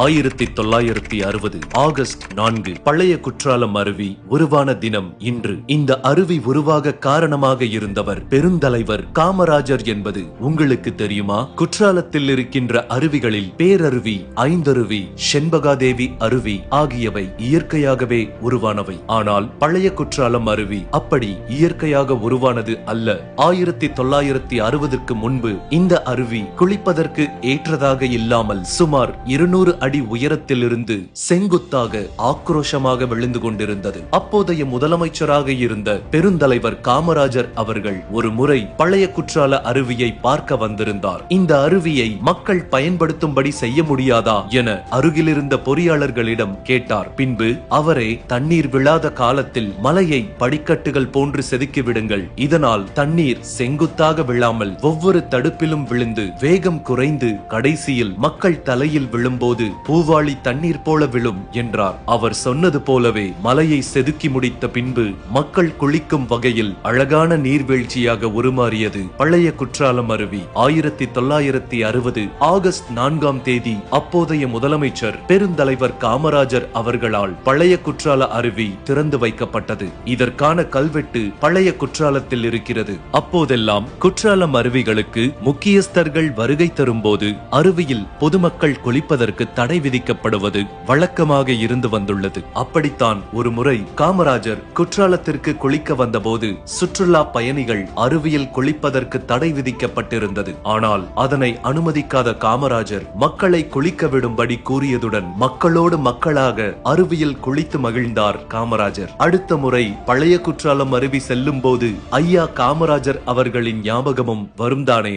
1960 August 4 பழைய குற்றாலம் அருவி உருவான தினம் இன்று. இந்த அருவி உருவாக காரணமாக இருந்தவர் பெருந்தலைவர் காமராஜர் என்பது உங்களுக்கு தெரியுமா? குற்றாலத்தில் இருக்கின்ற அருவிகளில் பேரருவி, ஐந்தருவி, செண்பகாதேவி அருவி ஆகியவை இயற்கையாகவே உருவானவை. ஆனால் பழைய குற்றாலம் அருவி அப்படி இயற்கையாக உருவானது அல்ல. 1960க்கு முன்பு இந்த அருவி குளிப்பதற்கு ஏற்றதாக இல்லாமல் சுமார் 200 அடி உயரத்திலிருந்து செங்குத்தாக ஆக்ரோஷமாக விழுந்து கொண்டிருந்தது. அப்போதைய முதலமைச்சராக இருந்த பெருந்தலைவர் காமராஜர் அவர்கள் ஒரு முறை பழைய குற்றால அருவியை பார்க்க வந்திருந்தார். இந்த அருவியை மக்கள் பயன்படுத்தும்படி செய்ய முடியாதா என அருகிலிருந்த பொறியாளர்களிடம் கேட்டார். பின்பு அவரே தண்ணீர் விழாத காலத்தில் மலையை படிக்கட்டுகள் போன்று செதுக்கி விடுங்கள், இதனால் தண்ணீர் செங்குத்தாக விழாமல் ஒவ்வொரு தடுப்பிலும் விழுந்து வேகம் குறைந்து கடைசியில் மக்கள் தலையில் விழும்போது பூவாளி தண்ணீர் போல விழும் என்றார். அவர் சொன்னது போலவே மலையை செதுக்கி முடித்த பின்பு மக்கள் குளிக்கும் வகையில் அழகான நீர்வீழ்ச்சியாக உருமாறியது பழைய குற்றாலம் அருவி. 1960 ஆகஸ்ட் 4 அப்போதைய முதலமைச்சர் பெருந்தலைவர் காமராஜர் அவர்களால் பழைய குற்றால அருவி திறந்து வைக்கப்பட்டது. இதற்கான கல்வெட்டு பழைய குற்றாலத்தில் இருக்கிறது. அப்போதெல்லாம் குற்றாலம் அருவிகளுக்கு முக்கியஸ்தர்கள் வருகை தரும்போது அருவியில் பொதுமக்கள் குளிப்பதற்கு தடை விதிக்கப்படுவது வழக்கமாக இருந்து வந்துள்ளது. அப்படித்தான் ஒரு முறை காமராஜர் குற்றாலத்திற்கு குளிக்க வந்தபோது சுற்றுலா பயணிகள் அருவியில் குளிப்பதற்கு தடை விதிக்கப்பட்டிருந்தது. ஆனால் அதனை அனுமதிக்காத காமராஜர் மக்களை குளிக்க விடும்படி கூறியதுடன் மக்களோடு மக்களாக அருவியில் குளித்து மகிழ்ந்தார் காமராஜர். அடுத்த முறை பழைய குற்றாலம் அருவி செல்லும் போது ஐயா காமராஜர் அவர்களின் ஞாபகமும் வரும்தானே.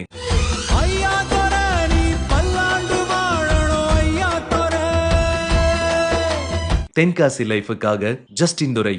தென்காசி லைஃபுக்காக ஜஸ்டின் துரை.